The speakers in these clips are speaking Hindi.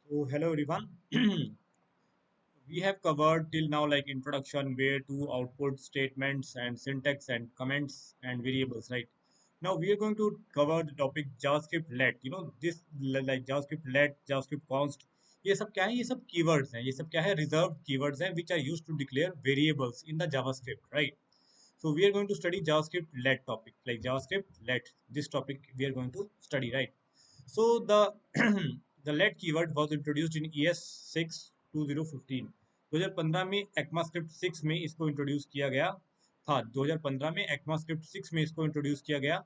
So hello everyone. We have covered till now like introduction, where to output statements and syntax and comments and variables, right? Now we are going to cover the topic JavaScript let. This like JavaScript let, JavaScript const. ये सब क्या है? ये सब keywords हैं. ये सब क्या है? Reserved keywords हैं which are used to declare variables in the JavaScript, right? So we are going to study JavaScript let topic, like JavaScript let. This topic we are going to study, right? So the the let keyword was introduced in ES6 2015. 2015 में ECMAScript 6 में इसको इंट्रोड्यूस किया गया था। 2015 में ECMAScript 6 में इसको इंट्रोड्यूस किया गया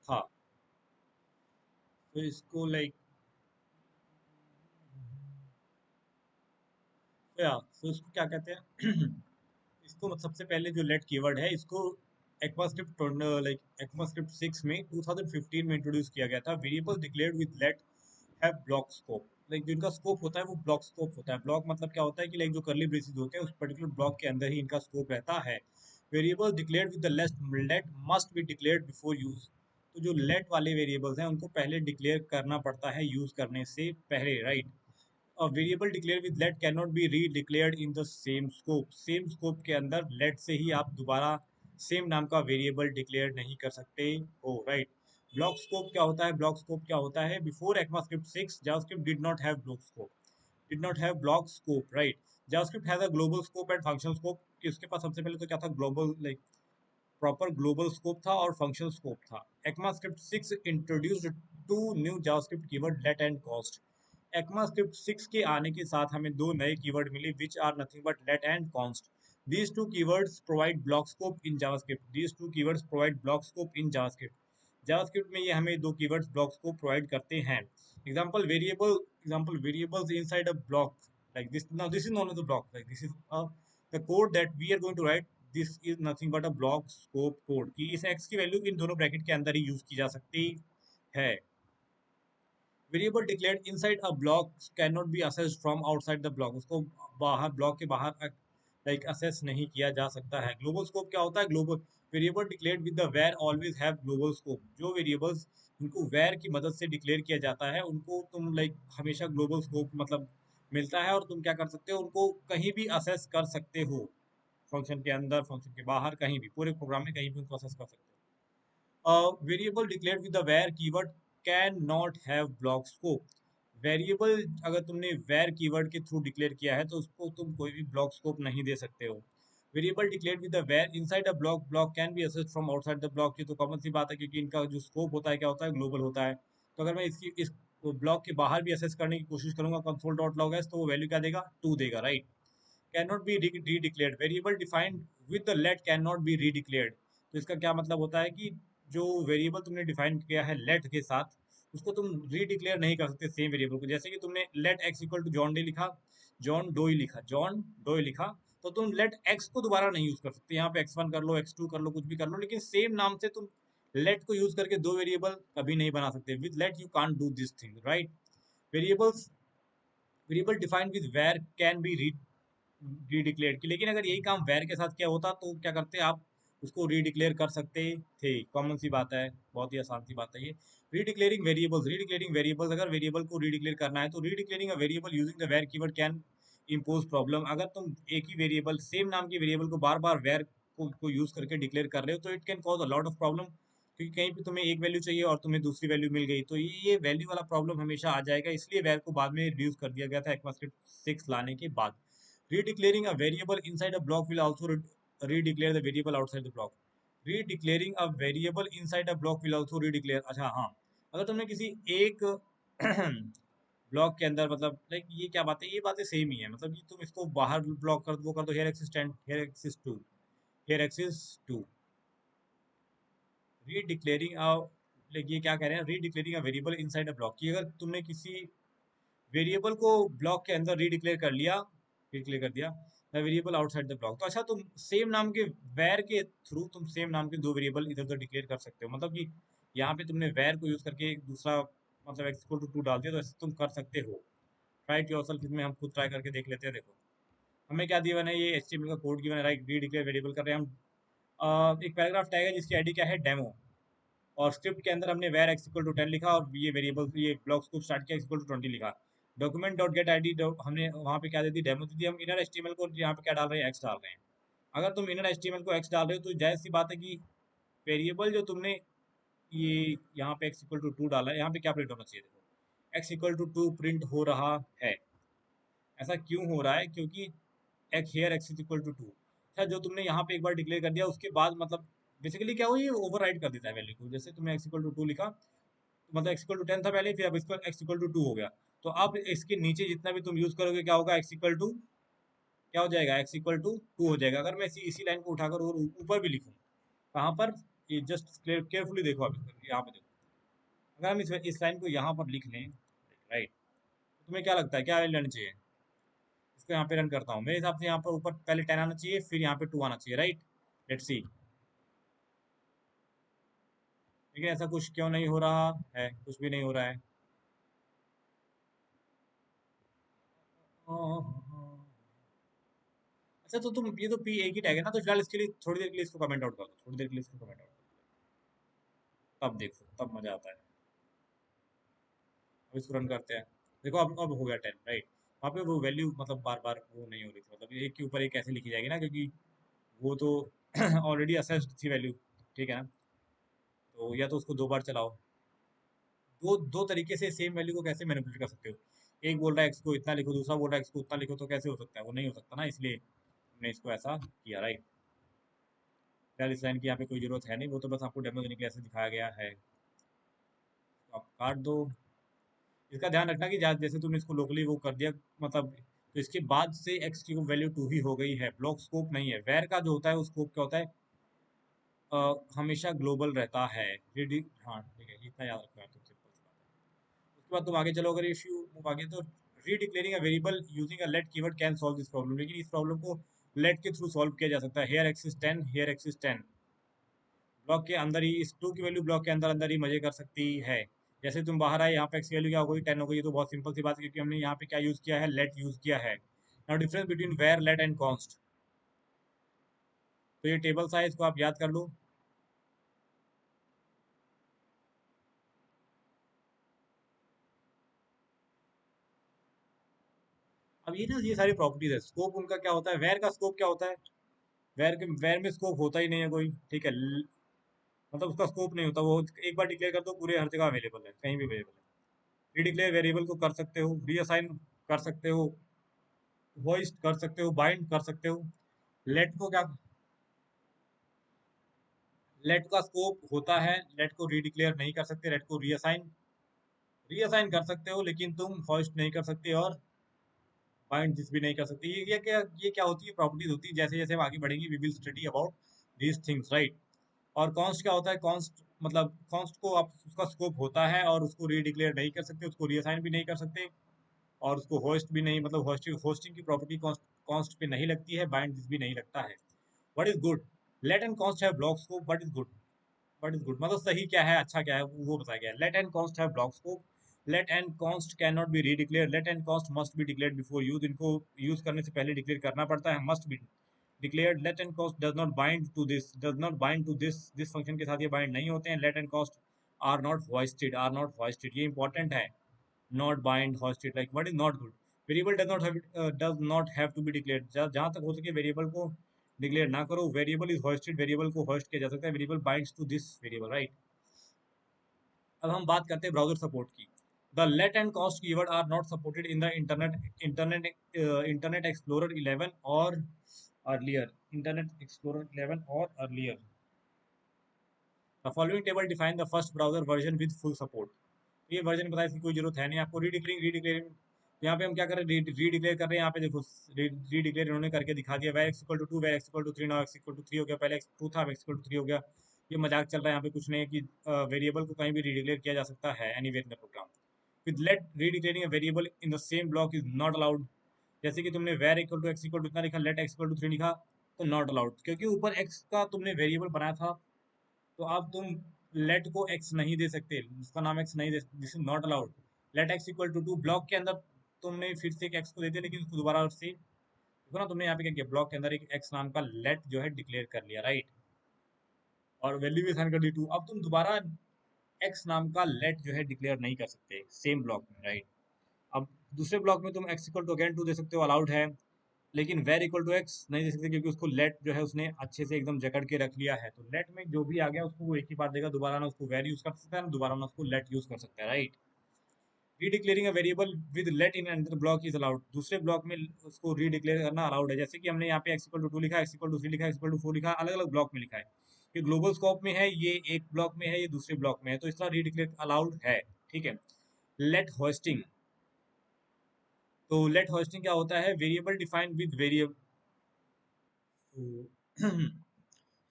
था। तो इसको लाइक या तो इसको क्या कहते हैं? इसको सबसे पहले जो लेट कीवर्ड है इसको ECMAScript ECMAScript 6 में 2015 में इंट्रोड्यूस किया गया था। वेरिएबल डिक्लेयर्ड विद लेट है ब्लॉक स्कोप। लाइक जो इनका स्कोप होता है वो ब्लॉक स्कोप होता है। ब्लॉक मतलब क्या होता है कि लाइक जो करली ब्रेसेस होते हैं उस पर्टिकुलर ब्लॉक के अंदर ही इनका स्कोप रहता है। Variable declared with the let must be declared before use. तो जो लेट वाले वेरिएबल्स हैं उनको पहले डिक्लेयर करना पड़ता है यूज करने से पहले, right? A variable declared with let cannot be re-declared in the same scope. Same scope के अंदर let से ही आप दोबारा सेम नाम का वेरिएबल डिक्लेयर नहीं कर सकते हो, राइट? ब्लॉक स्कोप क्या होता है? ब्लॉक स्कोप क्या होता है? Before ECMAScript 6 JavaScript did not have block scope, did not have block scope, right? JavaScript has a global scope and function scope. कि उसके पास सबसे पहले तो क्या था? Global like proper global scope था और फंक्शनल स्कोप था। ECMAScript 6 introduced two new JavaScript keyword let and const. ECMAScript 6 के आने के साथ हमें दो नए कीवर्ड मिले which are nothing but let and const. These two keywords provide block scope in JavaScript. These two keywords provide block scope in JavaScript. JavaScript में ये हमें दो keywords block scope provide करते हैं। Example variables inside a block like this. Now this is known as a block. Like this is the code that we are going to write. This is nothing but a block scope code कि इस x की वैल्यू इन दोनों ब्रैकेट के अंदर ही यूज की जा सकती है। Variable declared inside a block can not B accessed from outside the block. उसको बाहर ब्लॉक के बाहर लाइक असेस नहीं किया जा सकता है। ग्लोबल स्कोप क्या होता है? Global variable declared with the where always have global scope. जो वेरिएबल्स उनको वेर की मदद से डिक्लेयर किया जाता है उनको तुम लाइक हमेशा ग्लोबल स्कोप मतलब मिलता है और तुम क्या कर सकते हो? उनको कहीं भी असेस कर सकते हो। फंक्शन के अंदर, फंक्शन के बाहर, कहीं भी, पूरे प्रोग्राम में कहीं भी उनको असेस कर सकते हो। Variable declared with the var keyword can not have block scope. Variable अगर तुमने वेर कीवर्ड के थ्रू डिक्लेयर किया है तो उसको तुम कोई भी ब्लॉक स्कोप नहीं दे सकते हो। Variable declared with the var inside a block block can be accessed from outside the block. ये तो कॉमन सी बात है क्योंकि इनका जो स्कोप होता है क्या होता है? ग्लोबल होता है। तो अगर मैं इस ब्लॉक के बाहर भी असेस करने की कोशिश करूंगा कंसोल डॉट लॉग एस, तो वो वैल्यू क्या देगा? 2 देगा, right? cannot be redeclared। Variable defined with the let can not be redeclared। तो इसका क्या मतलब होता है कि जो वेरिएबल तुमने डिफाइन किया है लेट के साथ उसको तुम रीडिक्लेयर नहीं कर सकते सेम वेरिएबल को। जैसे कि तुमने let x equal to John Doe लिखा, जॉन डोई लिखा, तो तुम लेट एक्स को दोबारा नहीं यूज कर सकते। यहाँ पे x1 कर लो, x2 कर लो, कुछ भी कर लो, लेकिन सेम नाम से तुम लेट को यूज करके दो वेरिएबल कभी नहीं बना सकते। With let you can't do this thing, right? Variables variable defined with var can be redeclare की। लेकिन अगर यही काम वैर के साथ किया होता तो क्या करते? आप उसको रीडिक्लेयर कर सकते थे। कॉमन सी बात है, बहुत ही आसान सी बात है ये। रीडिक्लेयरिंग वेरिएबल्स, अगर वेरिएबल को रीडिक्लेयर करना है तो redeclaring a variable using the var keyword can impose problem. अगर तुम एक ही वेरिएबल, सेम नाम की वेरिएबल को बार बार वेर को यूज करके डिक्लेयर कर रहे हो तो it can cause a lot of problem. क्योंकि कहीं पे तुम्हें एक वैल्यू चाहिए और तुम्हें दूसरी वैल्यू मिल गई तो ये वैल्यू वाला प्रॉब्लम हमेशा आ जाएगा। इसलिए वेर को बाद में रिड्यूस कर दिया गया था ECMAScript 6 लाने के बाद। Redeclaring a variable inside a block will also redeclare the variable outside the block. Redeclaring a variable inside a block will also redeclare। अच्छा हाँ, अगर तुमने किसी एक ब्लॉक के अंदर मतलब लाइक ये क्या बात है? ये बातें सेम ही है। मतलब कि तुम इसको बाहर ब्लॉक कर वो कर दो, here exists 10, here exists 2, here exists 2। Redeclaring a like ये क्या कह रहे हैं? Redeclaring a variable inside a block कि अगर तुमने किसी वेरिएबल को ब्लॉक के अंदर रीडिक्लेयर कर दिया the variable outside the block. तो अच्छा, तुम सेम नाम के वेर के थ्रू तुम सेम नाम के दो वेरिएबल इधर उधर डिक्लेयर कर सकते हो। मतलब कि यहाँ पे तुमने वेर को यूज करके एक दूसरा मतलब एक्स इक्वल टू 2 डाल दिया, तो ऐसे तुम कर सकते हो। Try to yourself. इसमें हम खुद ट्राई करके देख लेते हैं। देखो हमें क्या दिया है? ये HTML का कोड गिवन है, राइट? रीडिक्लेयर वेरिएबल कर रहे हैं हम। एक पैराग्राफ टैग है जिसकी आईडी क्या है? डेमो। और स्क्रिप्ट के अंदर हमने वेर एक्स इक्वल टू 10 लिखा और ये वेरिएबल ये ब्लॉक्स को स्टार्ट किया एक्स इक्वल टू 20 लिखा। Document dot gate I D, हमने वहाँ पे क्या दे दी, डेमो दे दी। हम इनर एचटीएमएल को यहाँ पे क्या डाल रहे हैं, एक्स डाल रहे हैं। अगर तुम इनर एचटीएमएल को एक्स डाल रहे हो तो जाहिर सी बात है कि वेरिएबल जो तुमने ये यहाँ पे x इक्वल टू 2 डाला है, यहाँ पे क्या प्रिंट होना चाहिए, देखो x इक्वल टू 2 प्रिंट हो रहा है। ऐसा क्यों हो रहा है, क्योंकि x here x is equal to 2। अच्छा, जो तुमने यहाँ पे एक बार डिक्लेयर कर दिया उसके बाद मतलब बेसिकली क्या हो, ये ओवरराइड कर देता है वैल्यू को। जैसे तुमने x इक्वल टू 2 लिखा, तो मतलब x इक्वल टू 10 था पहले, फिर अब इसको x इक्वल टू 2 हो गया। तो अब इसके नीचे जितना भी तुम यूज करोगे क्या होगा, x इक्वल टू क्या हो जाएगा, x इक्वल टू 2 हो जाएगा। अगर मैं इसी लाइन को उठाकर और ऊपर भी लिखूँ, कहाँ पर, ये जस्ट केयरफुली देखो, आप यहाँ पे देखो, अगर हम इस लाइन को यहाँ पर लिख लें, राइट, तो तुम्हें क्या लगता है क्या वैल्यू आनी चाहिए। इसको यहाँ पे रन करता हूँ, मेरे हिसाब से यहाँ पर ऊपर पहले 10 आना चाहिए, फिर यहाँ पे 2 आना चाहिए, राइट। लेट्स सी, लेकिन ऐसा कुछ क्यों नहीं हो रहा है, कुछ भी नहीं हो रहा है। अच्छा, तो तुम ये तो पी एक ही टैग है ना, तो फिलहाल इसके लिए थोड़ी देर के लिए इसको कमेंट आउट कर दो, थोड़ी देर के लिए इसको कमेंट आउट कर दो, तब देखो, तब मजा आता है। अब इसको रन करते हैं, देखो अब हो गया 10, राइट। वहाँ पे वो वैल्यू मतलब बार बार वो नहीं हो रही थी, मतलब एक के ऊपर एक कैसे लिखी जाएगी ना, क्योंकि वो तो ऑलरेडी असेस्ड थी वैल्यू, ठीक है ना। तो या तो उसको 2 बार चलाओ, दो तरीके से सेम वैल्यू को कैसे मैनिपुलेट कर सकते हो। एक बोल रहा है एक्स को इतना लिखो, दूसरा बोल रहा है एक्स को उतना लिखो, तो कैसे हो सकता है, वो नहीं हो सकता ना, इसलिए हमने इसको ऐसा किया, राइट। फिलहाल इस लाइन की यहाँ पे कोई जरूरत है नहीं, वो तो बस आपको डेमो देने के लिए ऐसे दिखाया गया है, तो आप काट दो। इसका ध्यान रखना कि जैसे तुमने इसको लोकली वो कर दिया, मतलब तो इसके बाद से एक्स की वैल्यू 2 ही हो गई है, ब्लॉक स्कोप नहीं है। वेर का जो होता है वो स्कोप क्या होता है, हमेशा ग्लोबल रहता है। हाँ ठीक है, इतना याद रखना है, तो सिंपल सी बात है। उसके बाद तुम आगे चलो, अगर इफ यू मूव आगे, तो redeclaring a variable using a let keyword can solve this problem. लेकिन इस प्रॉब्लम को लेट के थ्रू सॉल्व किया जा सकता है। Here x is 10, here x is 10, block के अंदर ही इस 2 की वैल्यू ब्लॉक के अंदर अंदर ही मजे कर सकती है। जैसे तुम बाहर आए, यहाँ पे एक्स की वैल्यू क्या हो गई, 10 हो गई। ये तो बहुत सिंपल सी बात है, क्योंकि हमने यहाँ पे क्या यूज किया है, लेट यूज किया है। Now difference between var, let and const, तो ये टेबल साइज को आप याद कर लो। अब ये ना, ये सारी प्रॉपर्टीज है। स्कोप उनका क्या होता है, वेर का स्कोप क्या होता है, वेर में स्कोप होता ही नहीं है कोई, ठीक है। मतलब उसका स्कोप नहीं होता, वो एक बार डिक्लेयर कर दो पूरे हर जगह अवेलेबल है, कहीं भी अवेलेबल है। रीडिक्लेयर वेरिएबल को कर सकते हो, रीअसाइन कर सकते हो, वॉइस कर सकते हो, बाइंड कर सकते हो। लेट को क्या, लेट का स्कोप होता है, लेट को रीडिक्लेयर नहीं कर सकते, लेट को रीअसाइन रीअसाइन कर सकते हो, लेकिन तुम होस्ट नहीं कर सकते, और बाइंड दिस भी नहीं कर सकते। ये क्या होती है, प्रॉपर्टीज होती है। जैसे जैसे हम आगे बढ़ेंगे, we will study about these things, right. और कॉन्स्ट क्या होता है, कॉन्स्ट मतलब कॉन्स्ट को आप, उसका स्कोप होता है और उसको रीडिक्लेयर नहीं कर सकते, उसको रीअसाइन भी नहीं कर सकते, और उसको होस्ट भी नहीं, मतलब होस्टिंग की प्रॉपर्टी कॉन्स्ट कॉन्स्ट पे नहीं लगती है, बाइंड दिस भी नहीं लगता है। What is good, let and const have block scope, what is good, what is good मतलब सही क्या है, अच्छा क्या है, वो बताया गया है। Let and const have block scope, let and const can not be redeclare, let and const must be declared before use, इनको यूज करने से पहले डिक्लेयर करना पड़ता है, must be declared. Let and const does not bind to this, does not bind to this function के साथ ये बाइंड नहीं होते हैं। Let and const are not hoisted, are not hoisted, ये इंपॉर्टेंट है। Not bind hoisted, like what is not good, variable does not have to be declared, जहां तक हो सके वेरिएबल को डिक्लेयर ना करो। वेरिएबल इज होस्टेड, वेरिएबल को होस्ट किया जा सकता है, variable binds to this variable, right. अब हम बात करते हैं ब्राउजर सपोर्ट की। The let and const keyword are not supported in the Internet Explorer 11 और अर्लियर, इंटरनेट एक्सप्लोरर 11 और earlier. The following table define the first browser version with full support. ये वर्जन बताया, इसकी कोई जरूरत है नहीं आपको। रीडिक्लेयरिंग यहाँ पे हम क्या कर रहे हैं, रीडिक्लेयर कर रहे हैं। यहाँ पे देखो, रीडिक्लेयर इन्होंने करके दिखा दिया, var x equal to 2, var x equal to 3, now x equal to 3 हो गया, पहले एक्स 2 था, एक्स इक्वल टू 3 हो गया। ये मजाक चल रहा है, यहाँ पे कुछ नहीं है कि वेरिएबल को कहीं भी रीडिक्लेयर किया जा सकता है anywhere in the program. With let redeclaring a variable in the same block is not allowed. जैसे कि तुमने var equal to x equal to इतना लिखा, लेट एक्स इक्वल टू 3 लिखा, तो नॉट अलाउड, क्योंकि ऊपर एक्स का तुमने वेरिएबल बनाया था, तो अब तुम लेट को एक्स नहीं दे सकते, उसका नाम एक्स नहीं दे, this is not allowed. Let x equal to 2, block के अंदर तुमने फिर से एक एक्स को दे दिया, लेकिन उसको दोबारा से देखो ना, तुमने यहाँ पे क्या किया, ब्लॉक के अंदर एक एक्स नाम का लेट जो है डिक्लेयर कर लिया, राइट, और वैल्यू भी असाइन कर दी 2। अब तुम दोबारा एक्स नाम का लेट जो है डिक्लेयर नहीं कर सकते सेम ब्लॉक में, राइट। अब दूसरे ब्लॉक में तुम x इक्वल टू अगेन 2 दे सकते हो, अलाउड है, लेकिन वेर इक्वल टू x नहीं दे सकते क्योंकि उसको लेट जो है उसने अच्छे से एकदम जकड़ के रख लिया है। तो लेट में जो भी आ गया उसको वो एक ही बार देगा, दोबारा ना उसको वेर यूज कर सकता है ना दोबारा ना उसको लेट यूज कर सकता है, right. Redeclaring a variable with let in another block is allowed, दूसरे ब्लॉक में उसको रीडिक्लेयर करना अलाउड है। जैसे कि हमने यहाँ पे x इक्वल टू 2 लिखा, x इक्वल टू 3 लिखा, x इक्वल टू 4 लिखा, अलग अलग ब्लॉक में लिखा है। ये ग्लोबल स्कोप में है, ये एक ब्लॉक में है, ये दूसरे ब्लॉक में है, तो इस तरह रीडिक्लेयर अलाउड है, ठीक है। लेट होस्टिंग, तो लेट होस्टिंग क्या होता है, वेरिएबल डिफाइंड विद वेरिएबल,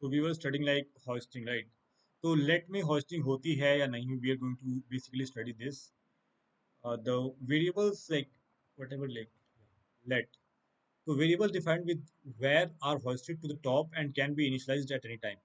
तो we were studying like hoisting, right. तो लेट में होस्टिंग होती है या नहीं, we are going to basically study this, the variables like whatever like let, तो variable defined with var are hoisted to the top and can be initialized at any time,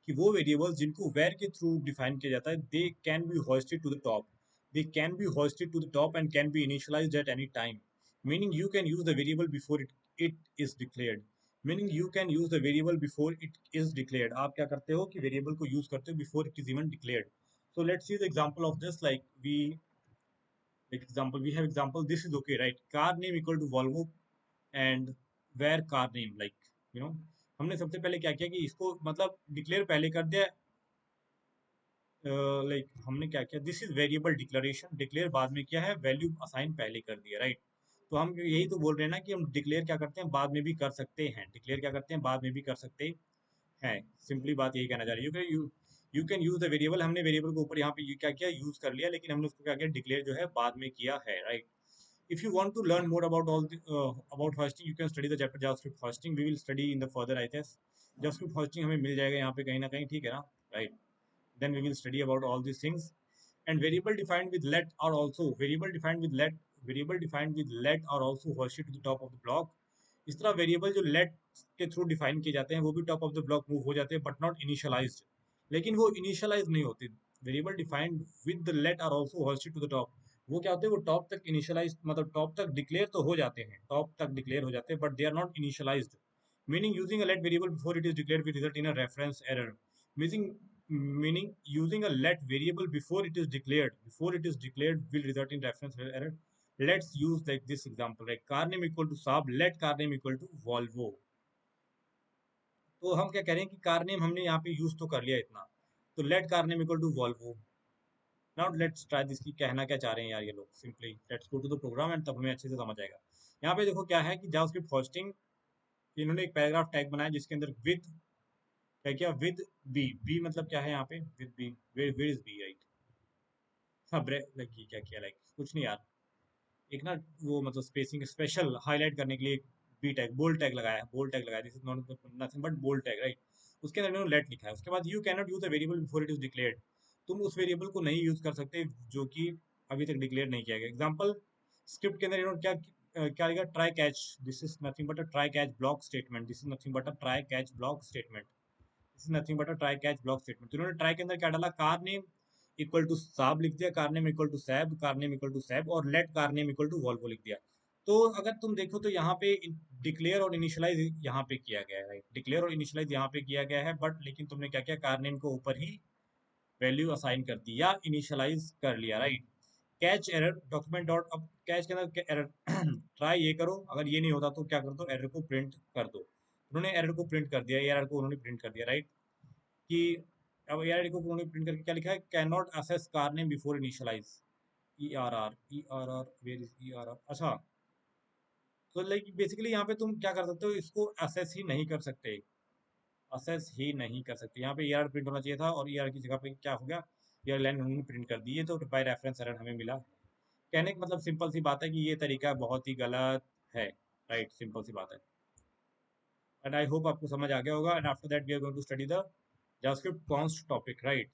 कि वो वेरिएबल्स जिनको वेर के थ्रू डिफाइन किया जाता है, they can be hoisted to the top, they can be hoisted to the top and can be initialized at any time, meaning you can use the variable before it is declared, meaning you can use the variable before it is declared, आप क्या करते हो कि वेरिएबल को यूज करते हो before it is even declared. So let's see the example of this, like we, like example we have example, this is okay, right, car name equal to Volvo and var car name, like you know, हमने सबसे पहले क्या किया कि इसको मतलब डिक्लेयर पहले कर दिया, लाइक हमने क्या किया, this is variable declaration, declare बाद में किया है, वैल्यू असाइन पहले कर दिया, राइट। तो हम यही तो बोल रहे हैं ना कि हम डिक्लेयर क्या करते हैं बाद में भी कर सकते हैं, डिक्लेयर क्या करते हैं बाद में भी कर सकते हैं, सिंपली बात यही कहना चाह रही है। You can use the variable, हमने वेरिएबल को ऊपर यहाँ पे क्या किया, यूज कर लिया, लेकिन हमने उसको क्या किया, डिक्लेयर जो है बाद में किया है, right. If you want to learn more about all the, about hosting, you can study the chapter JavaScript hosting. We will study in the further, I guess. JavaScript hosting हमें मिल जाएगा यहाँ पे कहीं ना कहीं, ठीक है ना, right? Then we will study about all these things. And variable defined with let are also variable defined with let are also hosted to the top of the block. इस तरह वेरिएबल जो लेट के थ्रू डिफाइन किए जाते हैं वो भी top of the block move हो जाते हैं, बट नॉट इनिशियलाइज्ड, लेकिन वो इनिशियलाइज नहीं होते। Variable defined with the let are also hoisted to the top, वो क्या होते हैं, वो टॉप तक इनिशियलाइज मतलब टॉप तक डिक्लेयर तो हो जाते हैं, टॉप तक डिक्लेयर हो जाते हैं, but they are not initialized, meaning using a let variable before it is declared will result in a reference error, meaning meaning using a let variable before it is declared will result in reference error. Let's use like this example, like car name equal to Saab, let car name equal to Volvo। तो हम क्या करें कि कार नेम हमने यहाँ पे यूज तो कर लिया इतना, तो let car name equal to Volvo. Now let's try this, की कहना क्या चाह रहे हैं यार ये लोग, simply let's go to the program and तब हमें अच्छे से समझ आएगा। यहाँ पे देखो क्या है कि जावास्क्रिप्ट होस्टिंग, इन्होंने एक पैराग्राफ टैग बनाया जिसके अंदर विद क्या किया, विद बी, बी मतलब क्या है यहाँ पे, with B, where is B, right. हाँ ब्रेक लाइक क्या किया, लाइक कुछ नहीं यार, एक ना वो मतलब स्पेसिंग स्पेशल हाईलाइट करने के लिए बी टैग बोल्ड टैग लगाया है, बोल्ड टैग लगाया, this is not nothing but bold tag, right. उसके अंदर मैंने लेट लिखा है, उसके बाद you can not use the variable before it is declared, तुम उस वेरिएबल को नहीं यूज कर सकते जो कि अभी तक डिक्लेयर नहीं किया गया। एग्जांपल स्क्रिप्ट के अंदर इन्होंने क्या लिखा, try catch, this is nothing but a try catch block statement, this is nothing but a try catch block statement, this is nothing but a try catch block statement. तो इन्होंने ट्राई के अंदर क्या डाला, car name equal to Saab लिख दिया, car name equal to Saab, car name equal to Saab, और let car name equal to Volvo लिख दिया। तो अगर तुम देखो तो यहाँ पे डिक्लेयर और इनिशियलाइज यहाँ पे किया गया है, राइट, डिक्लेयर और इनिशियलाइज यहाँ पे किया गया है, बट लेकिन तुमने क्या किया, कार नेम को ऊपर ही वैल्यू असाइन कर दी या इनिशियलाइज कर लिया, right. Catch error document dot, अब कैच के अंदर एरर ट्राई ये करो, अगर ये नहीं होता तो क्या कर दो, एरर को प्रिंट कर दो। उन्होंने एरर को प्रिंट कर दिया, एरर को उन्होंने प्रिंट कर दिया, राइट। कि अब एआर को उन्होंने प्रिंट करके क्या लिखा है, can not access car name before initialize, E R R where is E R R, अच्छा। तो लाइक बेसिकली यहाँ पे तुम क्या कर सकते हो, इसको असेस ही नहीं कर सकते, असेस ही नहीं कर सकते, यहाँ पे ई आर प्रिंट होना चाहिए था और ई आर की जगह पे क्या हो गया, ई आर लाइन उन्होंने प्रिंट कर दी है, तो बाय रेफरेंस एरर हमें मिला। कहने का मतलब सिंपल सी बात है कि ये तरीका बहुत ही गलत है, राइट, सिंपल सी बात है। एंड आई होप आपको समझ आ गया होगा, and after that we are going to study the JavaScript const topic, right.